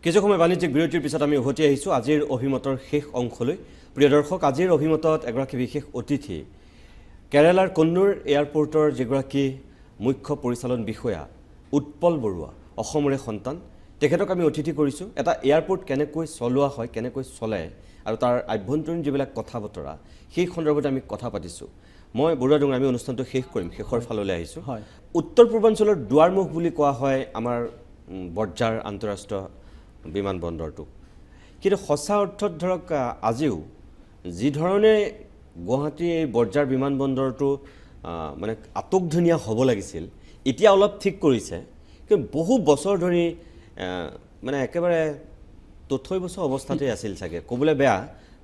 কিছু সময় বাণিজ্যিক বিৰতিৰ পিছত আমি উভতি আহিছোঁ আজিৰ অভিমতৰ শেষ অংশলৈ। প্ৰিয় দৰ্শক, আজিৰ অভিমতত এগৰাকী বিশেষ অতিথি কেৰালাৰ কন্নুৰ এয়াৰপোৰ্টৰ যিগৰাকী মুখ্য পৰিচালন বিষয়া উৎপল বৰুৱা, অসমৰে সন্তান। তেখেতক আমি অতিথি কৰিছোঁ। এটা এয়াৰপোৰ্ট কেনেকৈ চলোৱা হয়, কেনেকৈ চলে আৰু তাৰ আভ্যন্তৰীণ যিবিলাক কথা বতৰা, সেই সন্দৰ্ভত আমি কথা পাতিছোঁ। মই বৰুৱা ডুঙৰ, আমি অনুষ্ঠানটো শেষ কৰিম, শেষৰ ফাললৈ আহিছোঁ। উত্তৰ পূৰ্বাঞ্চলৰ দুৱাৰমুখ বুলি কোৱা হয় আমাৰ বৰ্জাৰ আন্তঃৰাষ্ট্ৰীয় বিমানবন্দৰটো। কিন্তু সঁচা অৰ্থত ধৰক আজিও যি ধৰণে গুৱাহাটী এই বৰ্জাৰ বিমানবন্দৰটো মানে আটকধুনীয়া হ'ব লাগিছিল, এতিয়া অলপ ঠিক কৰিছে, কিন্তু বহু বছৰ ধৰি মানে একেবাৰে তথৈবচ অৱস্থাতেই আছিল চাগে। ক'বলৈ বেয়া,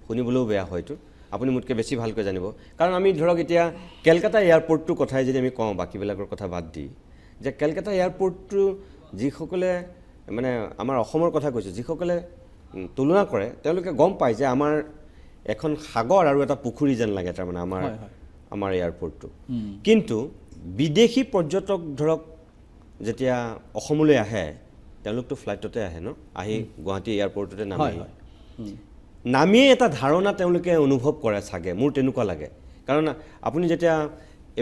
শুনিবলৈও বেয়া হয়তো, আপুনি মোতকৈ বেছি ভালকৈ জানিব। কাৰণ আমি ধৰক এতিয়া কেলকাতা এয়াৰপৰ্টটোৰ কথাই যদি আমি কওঁ, বাকীবিলাকৰ কথা বাদ দি, যে কেলকাতা এয়াৰপৰ্টটো যিসকলে মানে আমাৰ অসমৰ কথা কৈছোঁ, যিসকলে তুলনা কৰে তেওঁলোকে গম পায় যে আমাৰ এখন সাগৰ আৰু এটা পুখুৰী যেন লাগে তাৰমানে আমাৰ এয়াৰপৰ্টটো। কিন্তু বিদেশী পৰ্যটক ধৰক যেতিয়া অসমলৈ আহে, তেওঁলোকতো ফ্লাইটতে আহে ন, আহি গুৱাহাটী এয়াৰপৰ্টতে নামিয়ে এটা ধাৰণা তেওঁলোকে অনুভৱ কৰে চাগে, মোৰ তেনেকুৱা লাগে। কাৰণ আপুনি যেতিয়া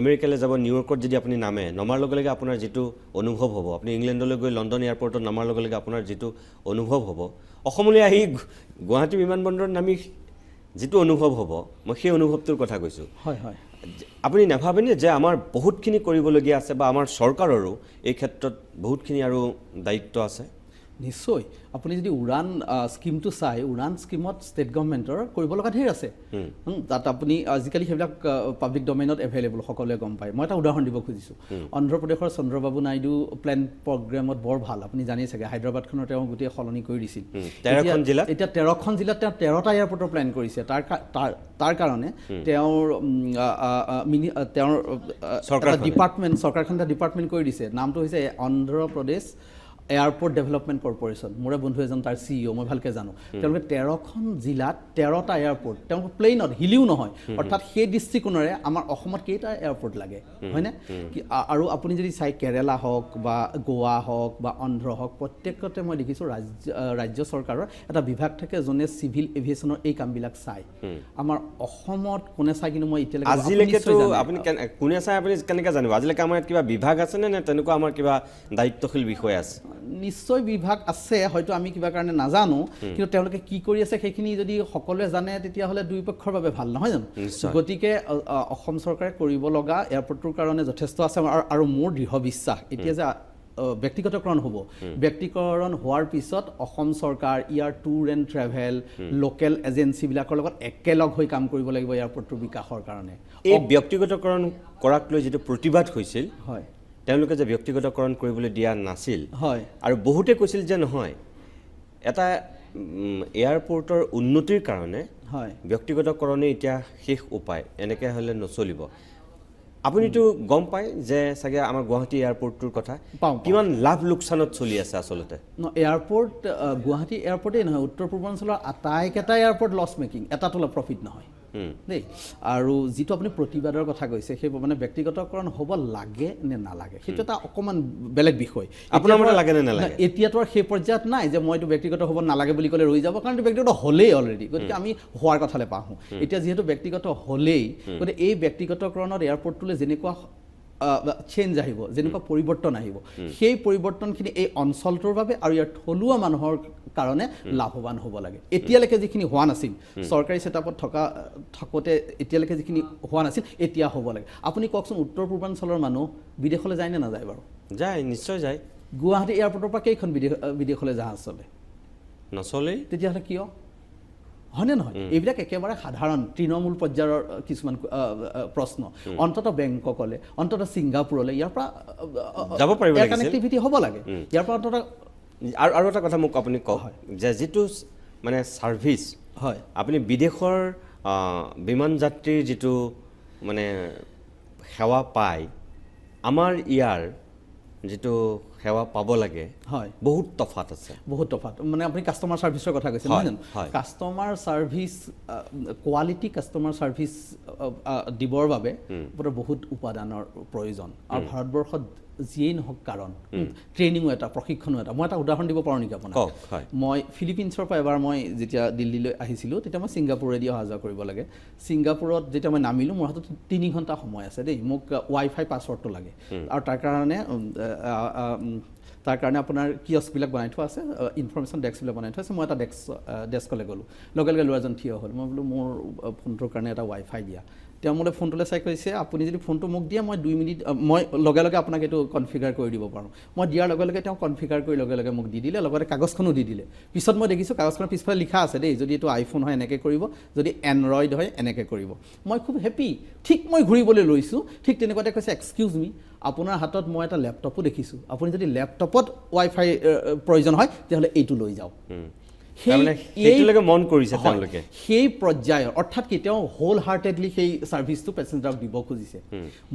আমেৰিকালৈ যাব, নিউয়ৰ্কত যদি আপুনি নমাৰ লগে লগে আপোনাৰ যিটো অনুভৱ হ'ব, আপুনি ইংলেণ্ডলৈ গৈ লণ্ডন এয়াৰপৰ্টত নমাৰ লগে লগে আপোনাৰ যিটো অনুভৱ হ'ব, অসমলৈ আহি গুৱাহাটী বিমানবন্দৰত নামি যিটো অনুভৱ হ'ব, মই সেই অনুভৱটোৰ কথা কৈছোঁ। আপুনি নাভাবেনে যে আমাৰ বহুতখিনি কৰিবলগীয়া আছে, বা আমাৰ চৰকাৰৰো এই ক্ষেত্ৰত বহুতখিনি আৰু দায়িত্ব আছে? নিশ্চয়। আপুনি যদি উড়ান স্কিমটো চাই, উড়ান স্কিমত ষ্টেট গভৰ্ণমেণ্টৰ কৰিব লগা ধেৰ আছে। তাত আপুনি আজিকালি সেইবিলাক পাব্লিক ডমেইনত এভেইলেবল, সকলোৱে গম পায়। মই এটা উদাহৰণ দিব খুজিছোঁ। অন্ধ্ৰপ্ৰদেশৰ চন্দ্ৰবাবু নাইডু প্লেন প্ৰগ্ৰেমত বৰ ভাল, আপুনি জানেই চাগে, হায়দৰাবাদখনৰ তেওঁ গোটেই সলনি কৰি দিছিল। এতিয়া 13খন জিলাত তেওঁ 13টা এয়াৰপৰ্টৰ প্লেন কৰিছে। তাৰ কাৰণে তেওঁৰ চৰকাৰখন এটা ডিপাৰ্টমেণ্ট কৰি দিছে। নামটো হৈছে অন্ধ্ৰপ্ৰদেশ এয়াৰপৰ্ট ডেভেলপমেণ্ট কৰ্পৰেশ্যন। মোৰে বন্ধু এজন তাৰ CEO, মই ভালকৈ জানো। তেওঁলোকে 13খন জিলাত 13টা এয়াৰপৰ্ট, তেওঁলোকে প্লেইনত, হিলিও নহয়। অৰ্থাৎ সেই দৃষ্টিকোণেৰে আমাৰ অসমত কেইটা এয়াৰপৰ্ট লাগে, হয়নে? আৰু আপুনি যদি চাই কেৰেলা হওক বা গোৱা হওক বা অন্ধ্ৰ হওক, প্ৰত্যেকতে মই দেখিছোঁ ৰাজ্য চৰকাৰৰ এটা বিভাগ থাকে যোনে চিভিল এভিয়েশ্যনৰ এই কামবিলাক চায়। আমাৰ অসমত কোনে চাই, কিন্তু মই এতিয়ালৈকে আজিলৈকেতো আপুনি কোনে চাই আপুনি কেনেকৈ জানিব? আজিলৈকে আমাৰ কিবা বিভাগ আছেনে, নে তেনেকুৱা আমাৰ কিবা দায়িত্বশীল বিষয় আছে? নিশ্চয় বিভাগ আছে, হয়তো আমি কিবা কাৰণে নাজানো, কিন্তু তেওঁলোকে কি কৰি আছে সেইখিনি যদি সকলোৱে জানে, তেতিয়াহ'লে দুই পক্ষৰ বাবে ভাল, নহয় জানো? গতিকে অসম চৰকাৰে কৰিব লগা এয়াৰপৰ্টটোৰ কাৰণে যথেষ্ট আছে। আৰু মোৰ দৃঢ় বিশ্বাস এতিয়া যে ব্যক্তিগতকৰণ হ'ব, ব্যক্তিকৰণ হোৱাৰ পিছত অসম চৰকাৰ, ইয়াৰ ট্যুৰ এণ্ড ট্ৰেভেল, লোকেল এজেঞ্চিবিলাকৰ লগত একেলগ হৈ কাম কৰিব লাগিব এয়াৰপৰ্টটোৰ বিকাশৰ কাৰণে। এই ব্যক্তিগতকৰণ কৰাক লৈ যিটো প্ৰতিবাদ হৈছিল, হয়, তেওঁলোকে যে ব্যক্তিগতকৰণ কৰিবলৈ দিয়া নাছিল, হয়, আৰু বহুতে কৈছিল যে নহয়, এটা এয়াৰপৰ্টৰ উন্নতিৰ কাৰণে ব্যক্তিগতকৰণেই এতিয়া শেষ উপায়, এনেকৈ হ'লে নচলিব। আপুনিতো গম পায় যে চাগে আমাৰ গুৱাহাটী এয়াৰপৰ্টটোৰ কথা কিমান লাভ লোকচানত চলি আছে আচলতে। এয়াৰপৰ্ট গুৱাহাটী এয়াৰপৰ্টেই নহয়, উত্তৰ পূৰ্বাঞ্চলৰ আটাইকেইটা এয়াৰপৰ্ট লছ মেকিং, এটাতো প্ৰফিট নহয় দেই। আৰু যিটো আপুনি প্ৰতিবাদৰ কথা কৈছে, সেইবোৰ মানে ব্যক্তিগতকৰণ হ'ব লাগে নে নালাগে, সেইটো এটা অকণমান বেলেগ বিষয়। আপোনাৰ মতে লাগে নে নালাগে? এতিয়াতো আৰু সেই পৰ্যায়ত নাই যে মই এইটো ব্যক্তিগত হ'ব নালাগে বুলি ক'লে ৰৈ যাব, কাৰণ এইটো ব্যক্তিগত হ'লেই অলৰেডি। গতিকে আমি হোৱাৰ কথালৈ পাওঁ। এতিয়া যিহেতু ব্যক্তিগত হ'লেই, গতিকে এই ব্যক্তিগতকৰণত এয়াৰপৰ্টটোলৈ যেনেকুৱা চেঞ্জ আহিব, যেনেকুৱা পৰিৱৰ্তন আহিব, সেই পৰিৱৰ্তনখিনি এই অঞ্চলটোৰ বাবে আৰু ইয়াৰ থলুৱা মানুহৰ কাৰণে লাভৱান হ'ব লাগে। এতিয়ালৈকে যিখিনি হোৱা নাছিল, চৰকাৰী ছেটআপত থাকোঁতে এতিয়ালৈকে যিখিনি হোৱা নাছিল, এতিয়া হ'ব লাগে। আপুনি কওকচোন, উত্তৰ পূৰ্বাঞ্চলৰ মানুহ বিদেশলৈ যায় নে নাযায় বাৰু? যায়, নিশ্চয় যায়। গুৱাহাটী এয়াৰপৰ্টৰ পৰা কেইখন বিদেশলৈ জাহাজ চলে? নচলেই। তেতিয়াহ'লে কিয়? হয়নে নহয়? এইবিলাক একেবাৰে সাধাৰণ তৃণমূল পৰ্যায়ৰ কিছুমান প্ৰশ্ন। অন্ততঃ বেংককলৈ, অন্ততঃ ছিংগাপুৰলৈ ইয়াৰ পৰা যাব পাৰিব, কানেক্টিভিটি হ'ব লাগে। ইয়াৰ পৰা অন্ততঃ আৰু এটা কথা মোক আপুনি কওক, যে যিটো মানে ছাৰ্ভিচ, হয়, আপুনি বিদেশৰ বিমান যাত্ৰীৰ যিটো মানে সেৱা পায়, আমাৰ ইয়াৰ যিটো সেৱা পাব লাগে হয় বহুত তফাত আছে বহুত তফাত মানে আপুনি কাষ্টমাৰ সাৰ্ভিসৰ কথা কৈছে নহয় জানো customer service quality customer service দিবৰ বাবে বহুত উপাদানৰ প্ৰয়োজন আৰু ভাৰতবৰ্ষত যিয়েই নহওক কাৰণ ট্ৰেইনিঙো এটা প্ৰশিক্ষণো এটা মই এটা উদাহৰণ দিব পাৰোঁ নেকি আপোনাক মই ফিলিপিনছৰ পৰা এবাৰ মই যেতিয়া দিল্লীলৈ আহিছিলোঁ তেতিয়া মই ছিংগাপুৰেদি অহা যোৱা কৰিব লাগে ছিংগাপুৰত যেতিয়া মই নামিলোঁ মোৰ হাতত 3 ঘণ্টা সময় আছে দেই মোক ৱাইফাই পাছৱৰ্ডটো লাগে আৰু তাৰ কাৰণে আপোনাৰ কিয়স্কবিলাক বনাই থোৱা আছে ইনফৰমেশ্যন ডেস্কবিলাক বনাই থোৱা আছে মই এটা ডেস্কলৈ গ'লোঁ লগে লগে ল'ৰাজন থিয় হ'ল মই বোলো মোৰ ফোনটোৰ কাৰণে এটা ৱাইফাই দিয়া তেওঁ মোলৈ ফোনটোলৈ চাই কৈছে আপুনি যদি ফোনটো মোক দিয়ে মই 2 মিনিট মই লগে লগে আপোনাক এইটো কনফিগাৰ কৰি দিব পাৰোঁ মই দিয়াৰ লগে লগে তেওঁ কনফিগাৰ কৰি লগে লগে মোক দি দিলে লগতে কাগজখনো দি দিলে পিছত মই দেখিছোঁ কাগজখনৰ পিছফালে লিখা আছে দেই যদি এইটো আইফোন হয় এনেকৈ কৰিব যদি এণ্ড্ৰইড হয় এনেকৈ কৰিব মই খুব হেপী ঠিক মই ঘূৰিবলৈ লৈছোঁ ঠিক তেনেকুৱাতে কৈছে এক্সকিউজ মি আপোনাৰ হাতত মই এটা লেপটপো দেখিছোঁ আপুনি যদি লেপটপত ৱাইফাই প্ৰয়োজন হয় তেতিয়াহ'লে এইটো লৈ যাওক মন কৰিছে তেওঁলোকে সেই পৰ্যায়ৰ অৰ্থাৎ কেতিয়াও হোল হাৰ্টেডলি সেই ছাৰ্ভিচটো পেচেঞ্জাৰক দিব খুজিছে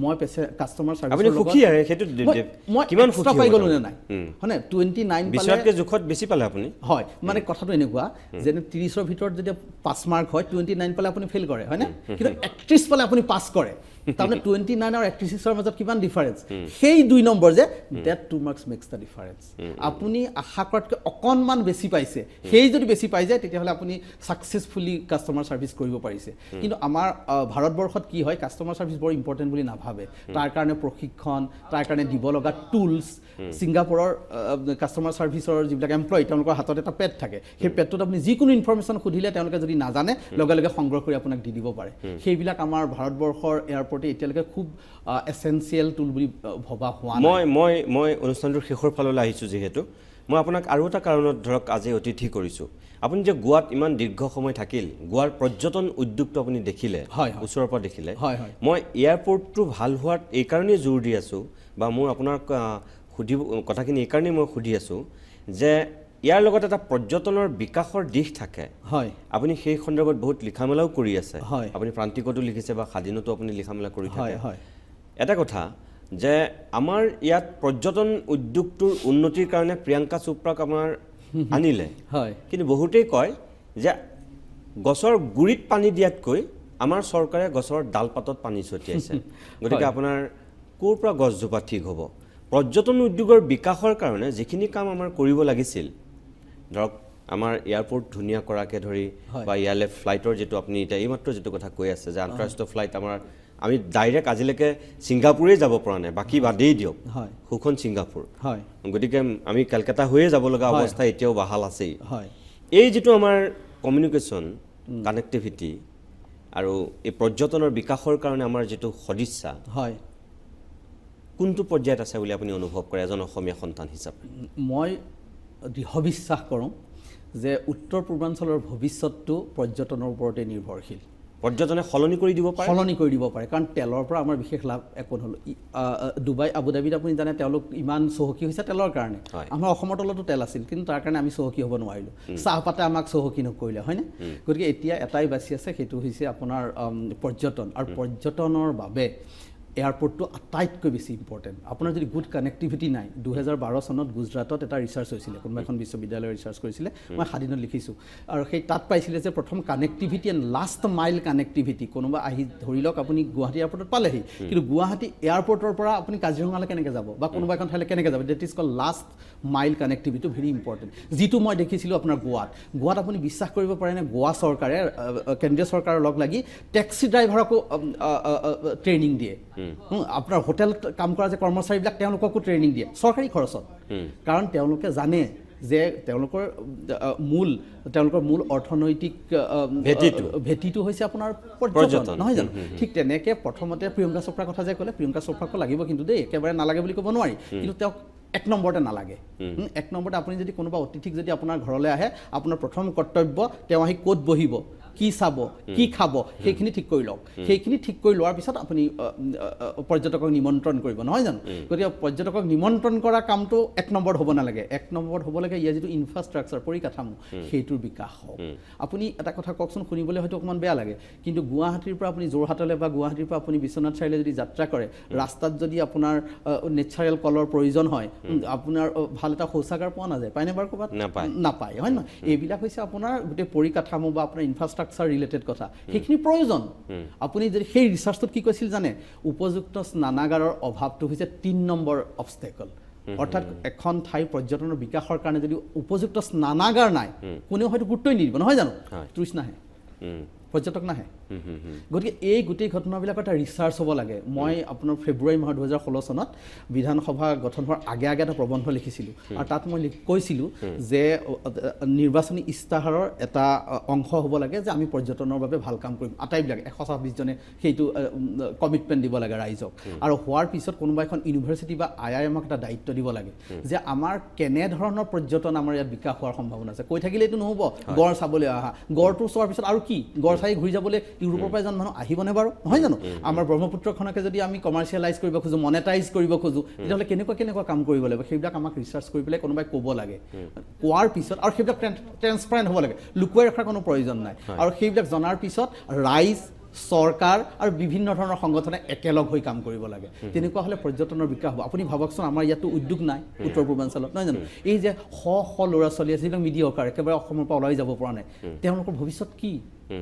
মই কাষ্টমাৰ ছাৰ্ভিচৰ লগত মই কিমান সুখী পাই গ'লো নে নাই হয়নে 29 বিশতকৈ জোখত বেছি পালে আপুনি হয় মানে কথাটো এনেকুৱা যেনে 30ৰ ভিতৰত যদি 5 মাৰ্ক হয় 29 পালে আপুনি ফেইল কৰে হয়নে কিন্তু 31 পালে আপুনি পাছ কৰে তাৰমানে 29 আৰু 31ৰ মাজত কিমান ডিফাৰেঞ্চ সেই 2 নম্বৰ যে that 2 marks makes the difference আপুনি আশা কৰাতকৈ অকণমান বেছি পাইছে সেই যদি বেছি পাই যায় তেতিয়াহ'লে আপুনি ছাকচেছফুলি কাষ্টমাৰ ছাৰ্ভিচ কৰিব পাৰিছে কিন্তু আমাৰ ভাৰতবৰ্ষত কি হয় কাষ্টমাৰ ছাৰ্ভিচ বৰ ইম্পৰ্টেণ্ট বুলি নাভাবে তাৰ কাৰণে প্ৰশিক্ষণ তাৰ কাৰণে দিব লগা টুলছ ছিংগাপুৰৰ কাষ্টমাৰ ছাৰ্ভিচৰ যিবিলাক এমপ্লয়ী তেওঁলোকৰ হাতত এটা পেড থাকে সেই পেডটোত আপুনি যিকোনো ইনফৰমেশ্যন সুধিলে তেওঁলোকে যদি নাজানে লগে লগে সংগ্ৰহ কৰি আপোনাক দি দিব পাৰে সেইবিলাক আমাৰ ভাৰতবৰ্ষৰ এয়াৰপৰ্টে এতিয়ালৈকে খুব এছেঞ্চিয়েল টুল বুলি ভবা হোৱা মই অনুষ্ঠানটোৰ শেষৰ ফাললৈ আহিছোঁ যিহেতু মই আপোনাক আৰু এটা কাৰণত ধৰক আজি অতিথি কৰিছোঁ আপুনি যে গোৱাত ইমান দীৰ্ঘ সময় থাকিল গোৱাৰ পৰ্যটন উদ্যোগটো আপুনি দেখিলে ওচৰৰ পৰা দেখিলে মই এয়াৰপৰ্টটো ভাল হোৱাত এই কাৰণেই জোৰ দি আছোঁ বা মোৰ আপোনাক সুধিব কথাখিনি এই কাৰণেই মই সুধি আছোঁ যে ইয়াৰ লগত এটা পৰ্যটনৰ বিকাশৰ দিশ থাকে আপুনি সেই সন্দৰ্ভত বহুত লিখা মেলাও কৰি আছে আপুনি প্ৰান্তিকতো লিখিছে বা স্বাধীনতো আপুনি লিখা মেলা কৰি থাকে এটা কথা যে আমাৰ ইয়াত পৰ্যটন উদ্যোগটোৰ উন্নতিৰ কাৰণে প্ৰিয়ংকা চোপ্ৰাক আমাৰ আনিলে কিন্তু বহুতেই কয় যে গছৰ গুৰিত পানী দিয়াতকৈ আমাৰ চৰকাৰে গছৰ ডালপাতত পানী ছটিয়াইছে গতিকে আপোনাৰ ক'ৰ পৰা গছজোপা ঠিক হ'ব পৰ্যটন উদ্যোগৰ বিকাশৰ কাৰণে যিখিনি কাম আমাৰ কৰিব লাগিছিল ধৰক আমাৰ এয়াৰপৰ্ট ধুনীয়া কৰাকে ধৰি বা ইয়ালে ফ্লাইটৰ যেটো আপুনি এটা এইমাত্ৰ যেটো কথা কৈ আছে যে আন্তঃৰাষ্ট্ৰীয় ফ্লাইট আমাৰ আমি ডাইৰেক্ট আজিলৈকে ছিংগাপুৰে যাব পৰা নাই বাকী বাদেই দিয়ক সুখন ছিংগাপুৰ গতিকে আমি কলকাতা হৈয়ে যাব লগা অৱস্থা এতিয়াও বাহাল আছেই এই যেটো আমাৰ কমিউনিকেশ্যন কানেক্টিভিটি আৰু এই পৰ্যটনৰ বিকাশৰ কাৰণে আমাৰ যেটো সদিচ্ছা কোনটো পৰ্যায়ত আছে বুলি আপুনি অনুভৱ কৰে এজন অসমীয়া সন্তান হিচাপে মই দৃঢ় বিশ্বাস কৰোঁ যে উত্তৰ পূৰ্বাঞ্চলৰ ভৱিষ্যতটো পৰ্যটনৰ ওপৰতে নিৰ্ভৰশীল পৰ্যটনে সলনি কৰি দিব পাৰে কাৰণ তেলৰ পৰা আমাৰ বিশেষ লাভ একো নহ'ল ডুবাই আবুধাবিত আপুনি জানে তেওঁলোক ইমান চহকী হৈছে তেলৰ কাৰণে আমাৰ অসমৰ তলতো তেল আছিল কিন্তু তাৰ কাৰণে আমি চহকী হ'ব নোৱাৰিলোঁ চাহপাতে আমাক চহকী নকৰিলে হয়নে গতিকে এতিয়া এটাই বাচি আছে সেইটো হৈছে আপোনাৰ পৰ্যটন আৰু পৰ্যটনৰ বাবে এয়াৰপৰ্টটো আটাইতকৈ বেছি ইম্পৰ্টেণ্ট আপোনাৰ যদি গুড কানেক্টিভিটি নাই 2012 চনত গুজৰাটত এটা ৰিচাৰ্চ হৈছিলে কোনোবা এখন বিশ্ববিদ্যালয়ে ৰিচাৰ্চ কৰিছিলে মই স্বাধীনত লিখিছোঁ আৰু সেই তাত পাইছিলে যে প্ৰথম connectivity and last mile connectivity কোনোবা আহি ধৰি লওক আপুনি গুৱাহাটী এয়াৰপৰ্টত পালেহি কিন্তু গুৱাহাটী এয়াৰপৰ্টৰ পৰা আপুনি কাজিৰঙালৈ কেনেকৈ যাব বা কোনোবা এখন ঠাইলৈ কেনেকৈ যাব that is called last mile connectivity very important যিটো মই দেখিছিলোঁ আপোনাৰ গোৱাত আপুনি বিশ্বাস কৰিব পাৰেনে গোৱা চৰকাৰে কেন্দ্ৰীয় চৰকাৰৰ লগ লাগি টেক্সি ড্ৰাইভাৰকো ট্ৰেইনিং দিয়ে আপোনাৰ হোটেলত কাম কৰা যে কৰ্মচাৰীবিলাক তেওঁলোককো ট্ৰেইনিং দিয়ে চৰকাৰী খৰচত কাৰণ তেওঁলোকে জানে যে তেওঁলোকৰ মূল অৰ্থনৈতিক ভেটিটো হৈছে আপোনাৰ পৰ্যটন নহয় জানো ঠিক তেনেকৈ প্ৰথমতে প্ৰিয়ংকা চোপ্ৰাৰ কথা যে ক'লে প্ৰিয়ংকা চোপ্ৰাকো লাগিব কিন্তু দেই একেবাৰে নালাগে বুলি ক'ব নোৱাৰি কিন্তু তেওঁক 1 নম্বৰতে নালাগে 1 নম্বৰতে আপুনি যদি কোনোবা অতিথিক যদি আপোনাৰ ঘৰলৈ আহে আপোনাৰ প্ৰথম কৰ্তব্য তেওঁ আহি ক'ত বহিব কি চাব কি খাব সেইখিনি ঠিক কৰি লওক সেইখিনি ঠিক কৰি লোৱাৰ পিছত আপুনি পৰ্যটকক নিমন্ত্ৰণ কৰিব নহয় জানো গতিকে পৰ্যটকক নিমন্ত্ৰণ কৰা কামটো 1 নম্বৰত হ'ব নালাগে 1 নম্বৰত হ'ব লাগে ইয়াৰ যিটো ইনফ্ৰাষ্ট্ৰাকচাৰ পৰিকাঠামো সেইটোৰ বিকাশ হওক আপুনি এটা কথা কওকচোন শুনিবলৈ হয়তো অকণমান বেয়া লাগে কিন্তু গুৱাহাটীৰ পৰা আপুনি যোৰহাটলৈ বা গুৱাহাটীৰ পৰা আপুনি বিশ্বনাথ চাৰিআলি যদি যাত্ৰা কৰে ৰাস্তাত যদি আপোনাৰ নেচাৰেল কলৰ প্ৰয়োজন হয় আপোনাৰ ভাল এটা শৌচাগাৰ পোৱা নাযায় পায়নে বাৰু ক'ৰবাত নাপায় হয় নহয় এইবিলাক হৈছে আপোনাৰ গোটেই পৰিকাঠামো বা আপোনাৰ ইনফ্ৰাষ্ট্ৰাকচাৰ ৰিলেটেড কথা সেইখিনি প্ৰয়োজন আপুনি যদি সেই ৰিচাৰ্চটোত কি কৈছিল জানে উপযুক্ত স্নানাগাৰৰ অভাৱটো হৈছে 3 নম্বৰ অবষ্টেকল অৰ্থাৎ এখন ঠাইৰ পৰ্যটনৰ বিকাশৰ কাৰণে যদি উপযুক্ত স্নানাগাৰ নাই কোনেও হয়তো গুৰুত্বই নিদিব নহয় জানো টুৰিষ্ট নাহে পৰ্যটক নাহে গতিকে এই গোটেই ঘটনাবিলাকৰ এটা ৰিচাৰ্চ হ'ব লাগে মই আপোনাৰ ফেব্ৰুৱাৰী মাহৰ 2016 চনত বিধানসভা গঠন হোৱাৰ আগে আগে এটা প্ৰবন্ধ লিখিছিলোঁ আৰু তাত মই কৈছিলোঁ যে নিৰ্বাচনী ইস্তাহাৰৰ এটা অংশ হ'ব লাগে যে আমি পৰ্যটনৰ বাবে ভাল কাম কৰিম আটাইবিলাক 126 জনে সেইটো কমিটমেণ্ট দিব লাগে ৰাইজক আৰু হোৱাৰ পিছত কোনোবা এখন ইউনিভাৰ্চিটি বা IIMক এটা দায়িত্ব দিব লাগে যে আমাৰ কেনেধৰণৰ পৰ্যটন আমাৰ ইয়াত বিকাশ হোৱাৰ সম্ভাৱনা আছে কৈ থাকিলে এইটো নহ'ব গড় চাবলৈ অহা গড়টো চোৱাৰ পিছত আৰু কি গড় চাই ঘূৰি যাবলৈ ইউৰোপৰ পৰা এজন মানুহ আহিবনে বাৰু নহয় জানো আমাৰ ব্ৰহ্মপুত্ৰখনকে যদি আমি কমাৰ্চিয়েলাইজ কৰিব খোজোঁ মনেটাইজ কৰিব খোজোঁ তেতিয়াহ'লে কেনেকুৱা কাম কৰিব লাগিব সেইবিলাক আমাক ৰিচাৰ্চ কৰি পেলাই কোনোবাই ক'ব লাগে কোৱাৰ পিছত আৰু সেইবিলাক ট্ৰেন্সপাৰেণ্ট হ'ব লাগে লুকুৱাই ৰখাৰ কোনো প্ৰয়োজন নাই আৰু সেইবিলাক জনাৰ পিছত ৰাইজ চৰকাৰ আৰু বিভিন্ন ধৰণৰ সংগঠনে একেলগ হৈ কাম কৰিব লাগে তেনেকুৱা হ'লে পৰ্যটনৰ বিকাশ হ'ব আপুনি ভাবকচোন আমাৰ ইয়াতো উদ্যোগ নাই উত্তৰ পূৰ্বাঞ্চলত নহয় জানো এই যে ল'ৰা ছোৱালী আছে যিবিলাক মিডিয়কাৰ একেবাৰে অসমৰ পৰা ওলাই যাব পৰা নাই তেওঁলোকৰ ভৱিষ্যত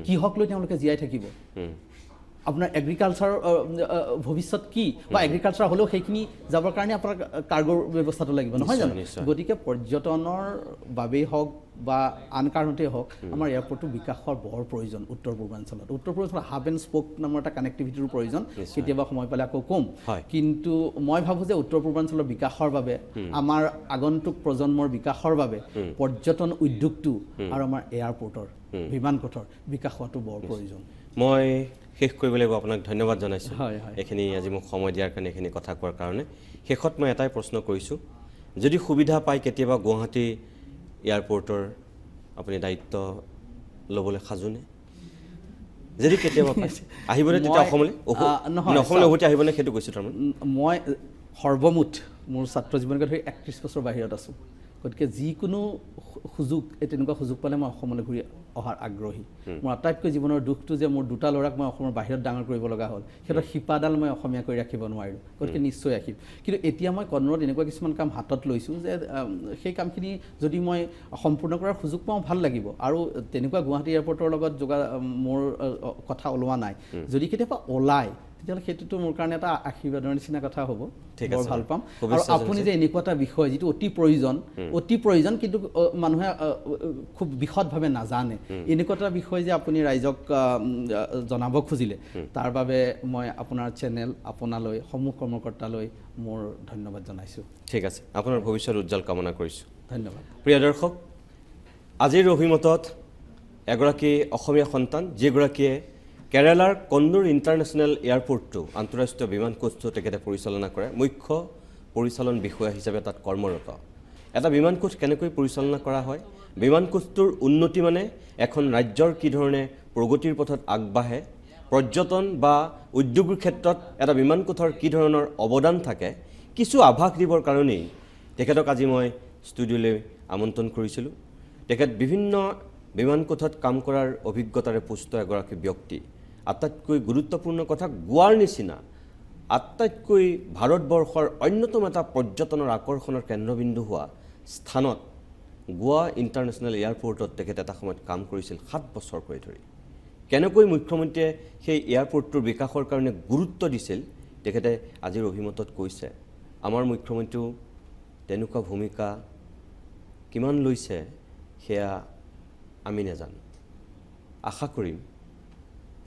কিহক লৈ তেওঁলোকে জীয়াই থাকিব আপোনাৰ এগ্ৰিকালচাৰৰ ভৱিষ্যত কি বা এগ্ৰিকালচাৰ হ'লেও সেইখিনি যাবৰ কাৰণে আপোনাৰ কাৰ্গোৰ ব্যৱস্থাটো লাগিব নহয় জানো গতিকে পৰ্যটনৰ বাবেই হওক বা আন কাৰণতেই হওক আমাৰ এয়াৰপৰ্টটো বিকাশৰ বৰ প্ৰয়োজন উত্তৰ পূৰ্বাঞ্চলত হাব এণ্ড স্পোক নামৰ এটা কানেক্টিভিটিৰ প্ৰয়োজন কেতিয়াবা সময় পালে আকৌ কম কিন্তু মই ভাবোঁ যে উত্তৰ পূৰ্বাঞ্চলৰ বিকাশৰ বাবে আমাৰ আগন্তুক প্ৰজন্মৰ বিকাশৰ বাবে পৰ্যটন উদ্যোগটো আৰু আমাৰ এয়াৰপৰ্টৰ বিমান পথৰ বিকাশ হোৱাটো বৰ প্ৰয়োজন মই শেষ কৰিব লাগিব আপোনাক ধন্যবাদ জনাইছোঁ এইখিনি আজি মোক সময় দিয়াৰ কাৰণে এইখিনি কথা কোৱাৰ কাৰণে শেষত মই এটাই প্ৰশ্ন কৰিছোঁ যদি সুবিধা পায় কেতিয়াবা গুৱাহাটী এয়াৰপৰ্টৰ আপুনি দায়িত্ব ল'বলৈ সাজুনে যদি কেতিয়াবা আহিবনে তেতিয়া অসমলৈ উভতি আহিবনে সেইটো কৈছোঁ তাৰমানে মই সৰ্বমুঠ মোৰ ছাত্ৰ জীৱনকে ধৰি 31 বছৰ বাহিৰত আছোঁ গতিকে যিকোনো সুযোগ তেনেকুৱা সুযোগ পালে মই অসমলৈ ঘূৰি অহাৰ আগ্ৰহী মোৰ আটাইতকৈ জীৱনৰ দুখটো যে মোৰ 2টা ল'ৰাক মই অসমৰ বাহিৰত ডাঙৰ কৰিব লগা হ'ল সিহঁতৰ শিপাডাল মই অসমীয়া কৰি ৰাখিব নোৱাৰিলোঁ গতিকে নিশ্চয় আহিম কিন্তু এতিয়া মই কন্নড়ত এনেকুৱা কিছুমান কাম হাতত লৈছোঁ যে সেই কামখিনি যদি মই সম্পূৰ্ণ কৰাৰ সুযোগ পাওঁ ভাল লাগিব আৰু তেনেকুৱা গুৱাহাটী এয়াৰপৰ্টৰ লগত মোৰ কথা ওলোৱা নাই যদি কেতিয়াবা ওলায় তেতিয়াহ'লে সেইটোতো মোৰ কাৰণে এটা আশীৰ্বাদৰ নিচিনা কথা হ'ব বৰ ভাল পাম আৰু আপুনি যে এনেকুৱা এটা বিষয় যিটো অতি প্ৰয়োজন কিন্তু মানুহে খুব বিশদভাৱে নাজানে এনেকুৱা এটা বিষয় যে আপুনি ৰাইজক জনাব খুজিলে তাৰ বাবে মই আপোনাৰ চেনেল আপোনালৈ সমূহ কৰ্মকৰ্তালৈ মোৰ ধন্যবাদ জনাইছোঁ ঠিক আছে আপোনাৰ ভৱিষ্যত উজ্জ্বল কামনা কৰিছোঁ ধন্যবাদ প্ৰিয় দৰ্শক আজিৰ অভিমতত এগৰাকী অসমীয়া সন্তান যিগৰাকীয়ে কেৰালাৰ কন্নুৰ ইণ্টাৰনেশ্যনেল এয়াৰপৰ্টটো আন্তঃৰাষ্ট্ৰীয় বিমান কোচটো তেখেতে পৰিচালনা কৰে মুখ্য পৰিচালন বিষয়া হিচাপে তাত কৰ্মৰত এটা বিমান কোচ কেনেকৈ পৰিচালনা কৰা হয় বিমান কোচটোৰ উন্নতি মানে এখন ৰাজ্যৰ কি ধৰণে প্ৰগতিৰ পথত আগবাঢ়ে পৰ্যটন বা উদ্যোগৰ ক্ষেত্ৰত এটা বিমান কোচৰ কি ধৰণৰ অৱদান থাকে কিছু আভাস দিবৰ কাৰণেই তেখেতক আজি মই ষ্টুডিঅ'লৈ আমন্ত্ৰণ কৰিছিলোঁ তেখেত বিভিন্ন বিমান কোচত কাম কৰাৰ অভিজ্ঞতাৰে পুষ্ট এগৰাকী ব্যক্তি আটাইতকৈ গুৰুত্বপূৰ্ণ কথা গোৱাৰ নিচিনা আটাইতকৈ ভাৰতবৰ্ষৰ অন্যতম এটা পৰ্যটনৰ আকৰ্ষণৰ কেন্দ্ৰবিন্দু হোৱা স্থানত গোৱা ইণ্টাৰনেশ্যনেল এয়াৰপৰ্টত তেখেতে এটা সময়ত কাম কৰিছিল 7 বছৰকৈ ধৰি কেনেকৈ মুখ্যমন্ত্ৰীয়ে সেই এয়াৰপৰ্টটোৰ বিকাশৰ কাৰণে গুৰুত্ব দিছিল তেখেতে আজিৰ অভিমতত কৈছে আমাৰ মুখ্যমন্ত্ৰীও তেনেকুৱা ভূমিকা কিমান লৈছে সেয়া আমি নাজানো আশা কৰিম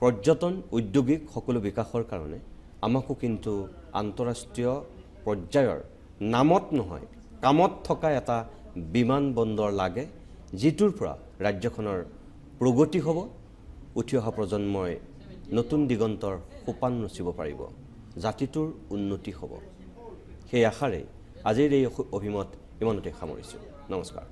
পৰ্যটন উদ্যোগিক সকলো বিকাশৰ কাৰণে আমাকো কিন্তু আন্তঃৰাষ্ট্ৰীয় পৰ্যায়ৰ নামত নহয় কামত থকা এটা বিমান বন্দৰ লাগে যিটোৰ পৰা ৰাজ্যখনৰ প্ৰগতি হ'ব উঠি অহা প্ৰজন্মই নতুন দিগন্তৰ সোপান ৰচিব পাৰিব জাতিটোৰ উন্নতি হ'ব সেই আশাৰে আজিৰ এই অভিমত ইমানতে সামৰিছোঁ নমস্কাৰ